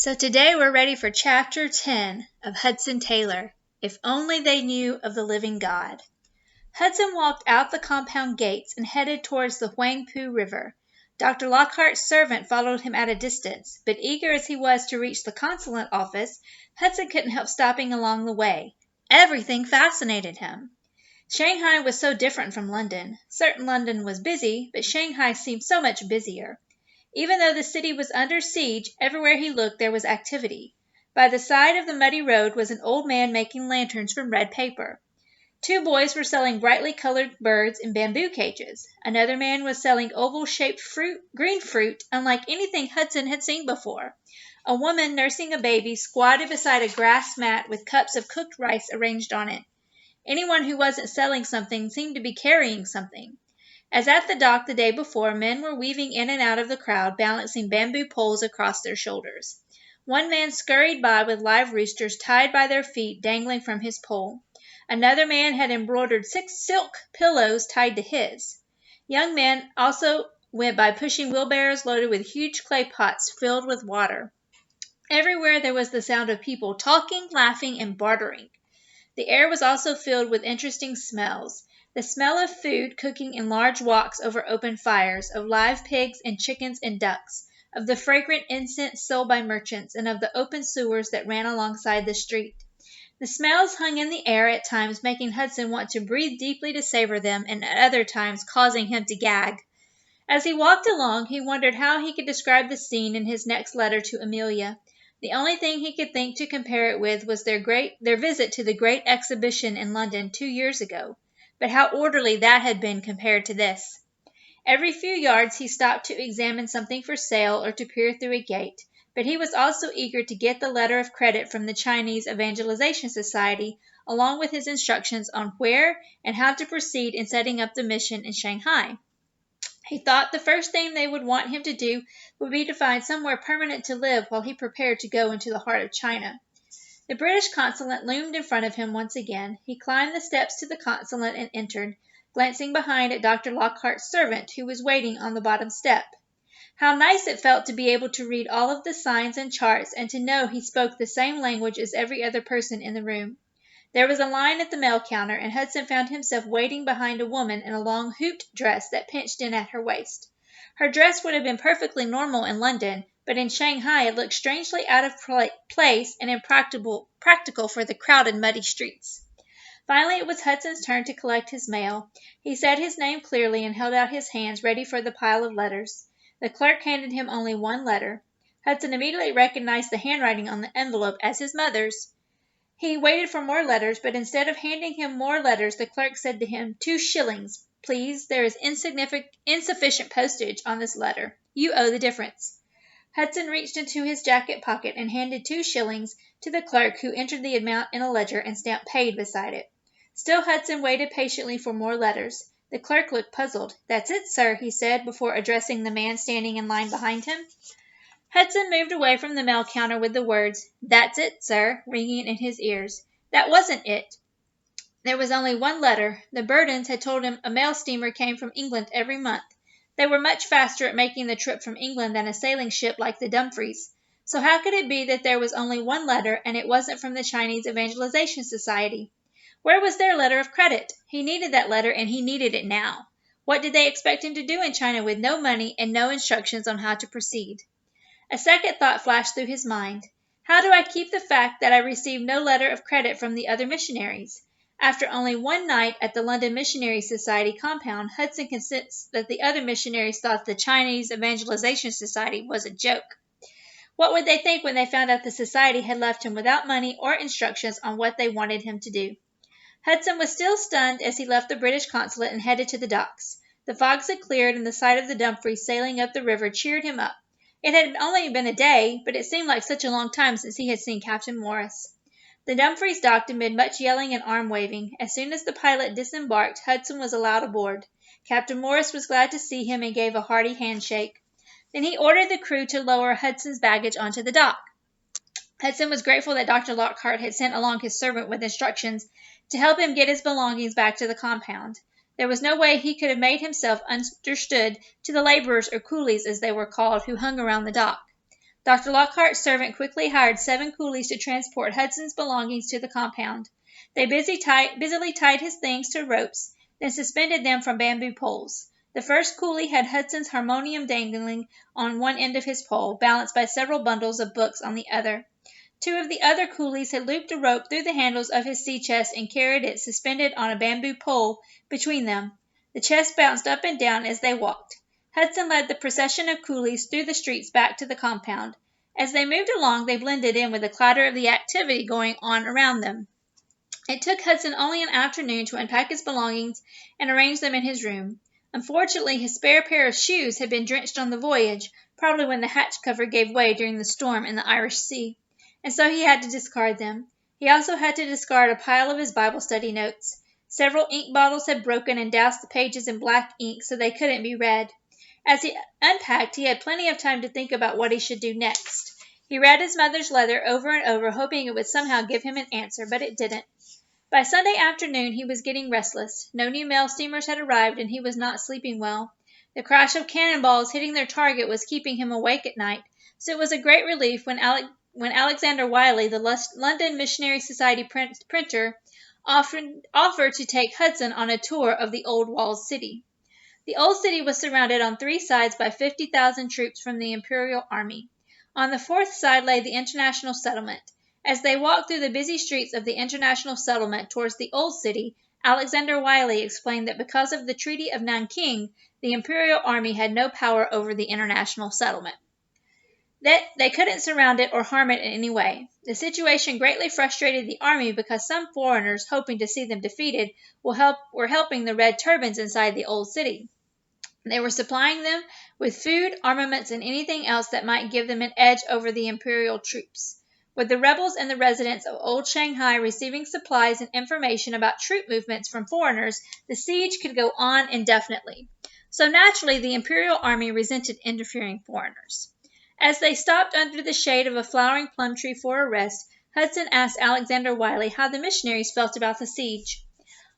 So today we're ready for Chapter 10 of Hudson Taylor, If Only They Knew of the Living God. Hudson walked out the compound gates and headed towards the Huangpu River. Dr. Lockhart's servant followed him at a distance, but eager as he was to reach the consulate office, Hudson couldn't help stopping along the way. Everything fascinated him. Shanghai was so different from London. Certain London was busy, but Shanghai seemed so much busier. Even though the city was under siege, everywhere he looked there was activity. By the side of the muddy road was an old man making lanterns from red paper. Two boys were selling brightly colored birds in bamboo cages. Another man was selling oval-shaped green fruit, unlike anything Hudson had seen before. A woman nursing a baby squatted beside a grass mat with cups of cooked rice arranged on it. Anyone who wasn't selling something seemed to be carrying something. As at the dock the day before, men were weaving in and out of the crowd, balancing bamboo poles across their shoulders. One man scurried by with live roosters tied by their feet dangling from his pole. Another man had embroidered 6 silk pillows tied to his. Young men also went by pushing wheelbarrows loaded with huge clay pots filled with water. Everywhere there was the sound of people talking, laughing, and bartering. The air was also filled with interesting smells. The smell of food cooking in large woks over open fires, of live pigs and chickens and ducks, of the fragrant incense sold by merchants, and of the open sewers that ran alongside the street. The smells hung in the air at times, making Hudson want to breathe deeply to savor them, and at other times causing him to gag. As he walked along, he wondered how he could describe the scene in his next letter to Amelia. The only thing he could think to compare it with was their visit to the Great Exhibition in London 2 years ago. But how orderly that had been compared to this. Every few yards he stopped to examine something for sale or to peer through a gate, but he was also eager to get the letter of credit from the Chinese Evangelization Society, along with his instructions on where and how to proceed in setting up the mission in Shanghai. He thought the first thing they would want him to do would be to find somewhere permanent to live while he prepared to go into the heart of China. The British consulate loomed in front of him once again. He climbed the steps to the consulate and entered, glancing behind at Dr. Lockhart's servant, who was waiting on the bottom step. How nice it felt to be able to read all of the signs and charts and to know he spoke the same language as every other person in the room. There was a line at the mail counter, and Hudson found himself waiting behind a woman in a long hooped dress that pinched in at her waist. Her dress would have been perfectly normal in London, but in Shanghai it looked strangely out of place and impractical for the crowded, muddy streets. Finally, it was Hudson's turn to collect his mail. He said his name clearly and held out his hands, ready for the pile of letters. The clerk handed him only one letter. Hudson immediately recognized the handwriting on the envelope as his mother's. He waited for more letters, but instead of handing him more letters, the clerk said to him, 2 shillings, please. There is insufficient postage on this letter. You owe the difference. Hudson reached into his jacket pocket and handed 2 shillings to the clerk, who entered the amount in a ledger and stamped paid beside it. Still Hudson waited patiently for more letters. The clerk looked puzzled. That's it, sir, he said, before addressing the man standing in line behind him. Hudson moved away from the mail counter with the words, "That's it, sir," ringing in his ears. That wasn't it. There was only one letter. The Burdens had told him a mail steamer came from England every month. They were much faster at making the trip from England than a sailing ship like the Dumfries. So how could it be that there was only one letter, and it wasn't from the Chinese Evangelization Society? Where was their letter of credit? He needed that letter, and he needed it now. What did they expect him to do in China with no money and no instructions on how to proceed? A second thought flashed through his mind. How do I keep the fact that I received no letter of credit from the other missionaries? After only one night at the London Missionary Society compound, Hudson convinced that the other missionaries thought the Chinese Evangelization Society was a joke. What would they think when they found out the society had left him without money or instructions on what they wanted him to do? Hudson was still stunned as he left the British consulate and headed to the docks. The fogs had cleared, and the sight of the Dumfries sailing up the river cheered him up. It had only been a day, but it seemed like such a long time since he had seen Captain Morris. The Dumfries docked amid much yelling and arm-waving. As soon as the pilot disembarked, Hudson was allowed aboard. Captain Morris was glad to see him and gave a hearty handshake. Then he ordered the crew to lower Hudson's baggage onto the dock. Hudson was grateful that Dr. Lockhart had sent along his servant with instructions to help him get his belongings back to the compound. There was no way he could have made himself understood to the laborers or coolies, as they were called, who hung around the dock. Dr. Lockhart's servant quickly hired 7 coolies to transport Hudson's belongings to the compound. They busily tied his things to ropes, then suspended them from bamboo poles. The first coolie had Hudson's harmonium dangling on one end of his pole, balanced by several bundles of books on the other. 2 of the other coolies had looped a rope through the handles of his sea chest and carried it suspended on a bamboo pole between them. The chest bounced up and down as they walked. Hudson led the procession of coolies through the streets back to the compound. As they moved along, they blended in with the clatter of the activity going on around them. It took Hudson only an afternoon to unpack his belongings and arrange them in his room. Unfortunately, his spare pair of shoes had been drenched on the voyage, probably when the hatch cover gave way during the storm in the Irish Sea, and so he had to discard them. He also had to discard a pile of his Bible study notes. Several ink bottles had broken and doused the pages in black ink so they couldn't be read. As he unpacked, he had plenty of time to think about what he should do next. He read his mother's letter over and over, hoping it would somehow give him an answer, but it didn't. By Sunday afternoon he was getting restless. No new mail steamers had arrived, and he was not sleeping well. The crash of cannonballs hitting their target was keeping him awake at night, so it was a great relief when Alexander Wiley, the London Missionary Society printer, offered to take Hudson on a tour of the old walled city. The old city was surrounded on 3 sides by 50,000 troops from the Imperial Army. On the 4th side lay the International Settlement. As they walked through the busy streets of the International Settlement towards the Old City, Alexander Wiley explained that because of the Treaty of Nanking, the Imperial Army had no power over the International Settlement. That they couldn't surround it or harm it in any way. The situation greatly frustrated the army because some foreigners, hoping to see them defeated, were helping the red turbans inside the Old City. They were supplying them with food, armaments, and anything else that might give them an edge over the imperial troops. With the rebels and the residents of Old Shanghai receiving supplies and information about troop movements from foreigners, the siege could go on indefinitely. So naturally, the imperial army resented interfering foreigners. As they stopped under the shade of a flowering plum tree for a rest, Hudson asked Alexander Wiley how the missionaries felt about the siege.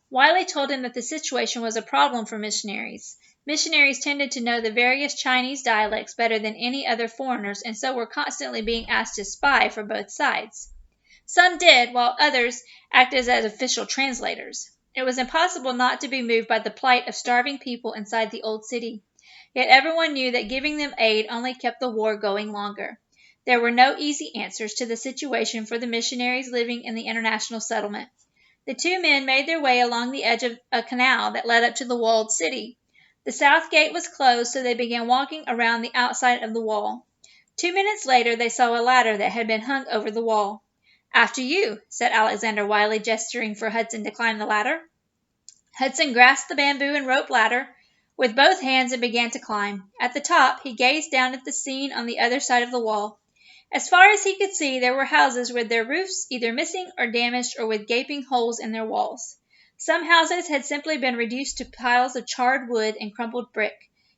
Wiley told him that the situation was a problem for missionaries. Missionaries tended to know the various Chinese dialects better than any other foreigners, and so were constantly being asked to spy for both sides. Some did, while others acted as official translators. It was impossible not to be moved by the plight of starving people inside the old city. Yet everyone knew that giving them aid only kept the war going longer. There were no easy answers to the situation for the missionaries living in the international settlement. The 2 men made their way along the edge of a canal that led up to the walled city. The south gate was closed, so they began walking around the outside of the wall. 2 minutes later, they saw a ladder that had been hung over the wall. "After you," said Alexander Wiley, gesturing for Hudson to climb the ladder. Hudson grasped the bamboo and rope ladder with both hands and began to climb. At the top, he gazed down at the scene on the other side of the wall. As far as he could see, there were houses with their roofs either missing or damaged or with gaping holes in their walls. Some houses had simply been reduced to piles of charred wood and crumpled brick.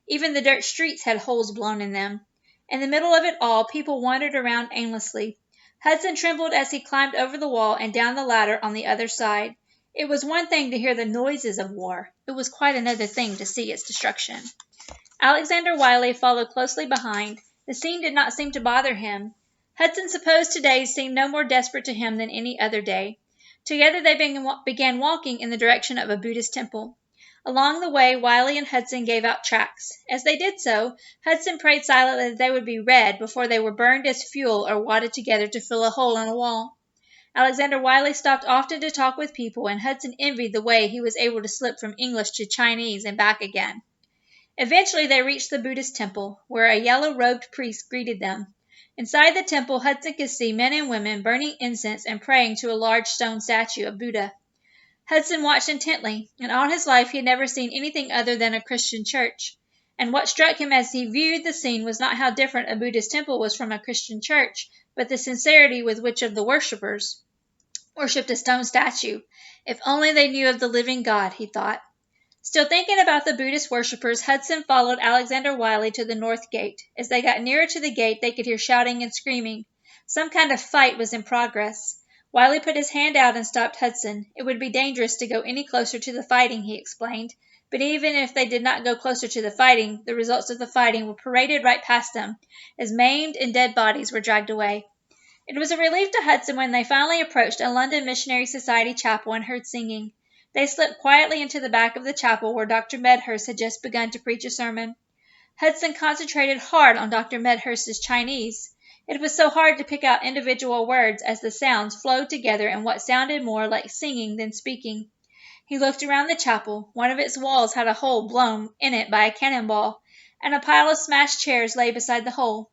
Even the dirt streets had holes blown in them. In the middle of it all, people wandered around aimlessly. Hudson trembled as he climbed over the wall and down the ladder on the other side. It was one thing to hear the noises of war. It was quite another thing to see its destruction. Alexander Wiley followed closely behind. The scene did not seem to bother him. Hudson supposed today seemed no more desperate to him than any other day. Together they began walking in the direction of a Buddhist temple. Along the way, Wiley and Hudson gave out tracts. As they did so, Hudson prayed silently that they would be read before they were burned as fuel or wadded together to fill a hole in a wall. Alexander Wiley stopped often to talk with people, and Hudson envied the way he was able to slip from English to Chinese and back again. Eventually they reached the Buddhist temple, where a yellow-robed priest greeted them. Inside the temple, Hudson could see men and women burning incense and praying to a large stone statue of Buddha. Hudson watched intently, and all his life he had never seen anything other than a Christian church. And what struck him as he viewed the scene was not how different a Buddhist temple was from a Christian church, but the sincerity with which of the worshippers worshipped a stone statue. If only they knew of the living God, he thought. Still thinking about the Buddhist worshippers, Hudson followed Alexander Wiley to the north gate. As they got nearer to the gate, they could hear shouting and screaming. Some kind of fight was in progress. Wiley put his hand out and stopped Hudson. It would be dangerous to go any closer to the fighting, he explained, but even if they did not go closer to the fighting, the results of the fighting were paraded right past them, as maimed and dead bodies were dragged away. It was a relief to Hudson when they finally approached a London Missionary Society chapel and heard singing. They slipped quietly into the back of the chapel where Dr. Medhurst had just begun to preach a sermon. Hudson concentrated hard on Dr. Medhurst's Chinese. It was so hard to pick out individual words as the sounds flowed together in what sounded more like singing than speaking. He looked around the chapel. One of its walls had a hole blown in it by a cannonball, and a pile of smashed chairs lay beside the hole.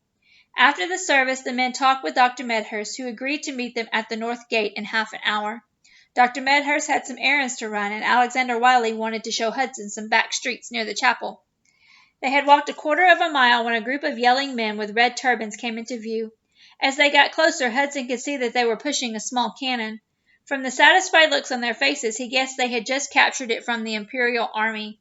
After the service, the men talked with Dr. Medhurst, who agreed to meet them at the north gate in half an hour. Dr. Medhurst had some errands to run, and Alexander Wiley wanted to show Hudson some back streets near the chapel. They had walked a quarter of a mile when a group of yelling men with red turbans came into view. As they got closer, Hudson could see that they were pushing a small cannon. From the satisfied looks on their faces, he guessed they had just captured it from the Imperial Army.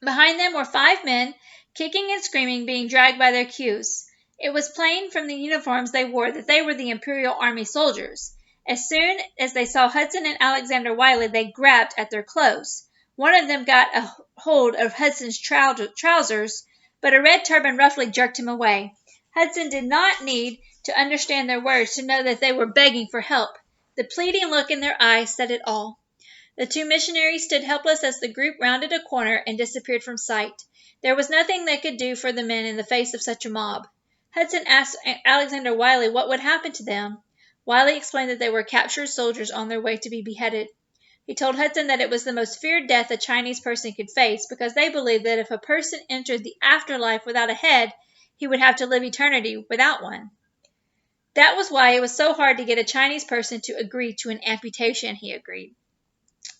Behind them were 5 men, kicking and screaming, being dragged by their queues. It was plain from the uniforms they wore that they were the Imperial Army soldiers. As soon as they saw Hudson and Alexander Wiley, they grabbed at their clothes. One of them got a hold of Hudson's trousers, but a red turban roughly jerked him away. Hudson did not need to understand their words to know that they were begging for help. The pleading look in their eyes said it all. The 2 missionaries stood helpless as the group rounded a corner and disappeared from sight. There was nothing they could do for the men in the face of such a mob. Hudson asked Alexander Wiley what would happen to them. Wiley explained that they were captured soldiers on their way to be beheaded. He told Hudson that it was the most feared death a Chinese person could face because they believed that if a person entered the afterlife without a head, he would have to live eternity without one. That was why it was so hard to get a Chinese person to agree to an amputation, he agreed.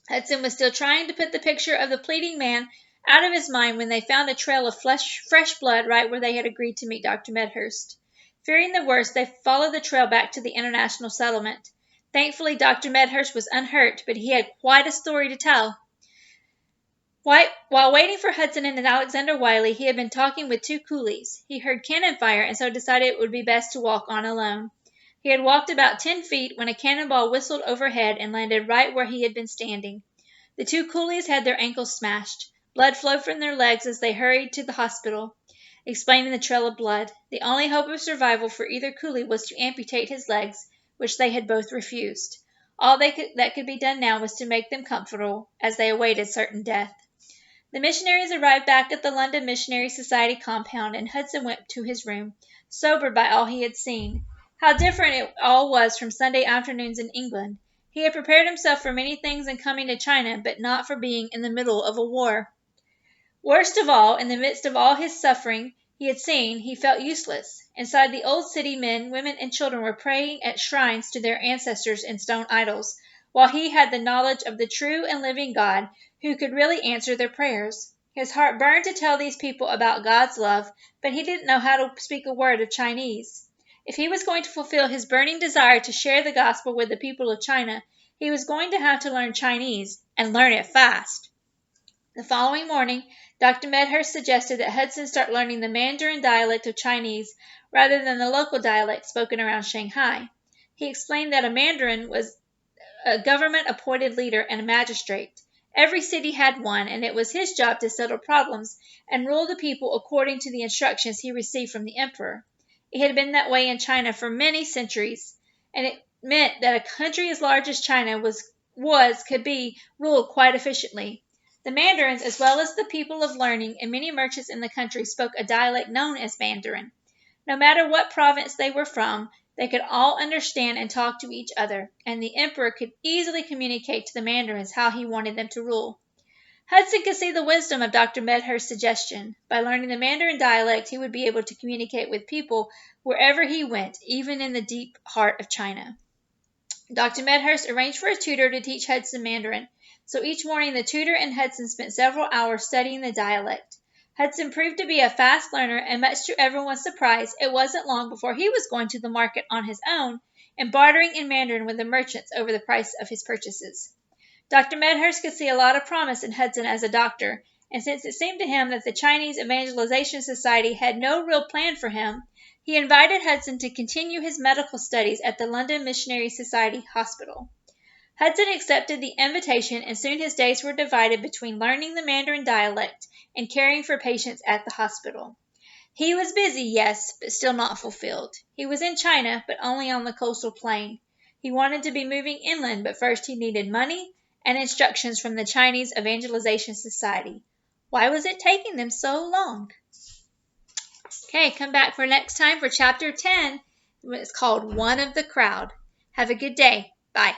Hudson was still trying to put the picture of the pleading man out of his mind when they found a trail of fresh blood right where they had agreed to meet Dr. Medhurst. Fearing the worst, they followed the trail back to the international settlement. Thankfully, Dr. Medhurst was unhurt, but he had quite a story to tell. While waiting for Hudson and Alexander Wiley, he had been talking with 2 coolies. He heard cannon fire and so decided it would be best to walk on alone. He had walked about 10 feet when a cannonball whistled overhead and landed right where he had been standing. The 2 coolies had their ankles smashed. Blood flowed from their legs as they hurried to the hospital, explaining the trail of blood. The only hope of survival for either coolie was to amputate his legs, which they had both refused. All that could be done now was to make them comfortable as they awaited certain death. The missionaries arrived back at the London Missionary Society compound, and Hudson went to his room, sobered by all he had seen. How different it all was from Sunday afternoons in England. He had prepared himself for many things in coming to China, but not for being in the middle of a war. Worst of all, in the midst of all his suffering he had seen, he felt useless. Inside the old city, men, women, and children were praying at shrines to their ancestors and stone idols, while he had the knowledge of the true and living God who could really answer their prayers. His heart burned to tell these people about God's love, but he didn't know how to speak a word of Chinese. If he was going to fulfill his burning desire to share the gospel with the people of China, he was going to have to learn Chinese, and learn it fast. The following morning, Dr. Medhurst suggested that Hudson start learning the Mandarin dialect of Chinese rather than the local dialect spoken around Shanghai. He explained that a Mandarin was a government-appointed leader and a magistrate. Every city had one, and it was his job to settle problems and rule the people according to the instructions he received from the emperor. It had been that way in China for many centuries, and it meant that a country as large as China could be ruled quite efficiently. The Mandarins, as well as the people of learning and many merchants in the country, spoke a dialect known as Mandarin. No matter what province they were from, they could all understand and talk to each other, and the emperor could easily communicate to the Mandarins how he wanted them to rule. Hudson could see the wisdom of Dr. Medhurst's suggestion. By learning the Mandarin dialect, he would be able to communicate with people wherever he went, even in the deep heart of China. Dr. Medhurst arranged for a tutor to teach Hudson Mandarin, so each morning the tutor and Hudson spent several hours studying the dialect. Hudson proved to be a fast learner, and much to everyone's surprise, it wasn't long before he was going to the market on his own and bartering in Mandarin with the merchants over the price of his purchases. Dr. Medhurst could see a lot of promise in Hudson as a doctor, and since it seemed to him that the Chinese Evangelization Society had no real plan for him, he invited Hudson to continue his medical studies at the London Missionary Society Hospital. Hudson accepted the invitation, and soon his days were divided between learning the Mandarin dialect and caring for patients at the hospital. He was busy, yes, but still not fulfilled. He was in China, but only on the coastal plain. He wanted to be moving inland, but first he needed money and instructions from the Chinese Evangelization Society. Why was it taking them so long? Okay, come back for next time for Chapter 10. It's called One of the Crowd. Have a good day. Bye.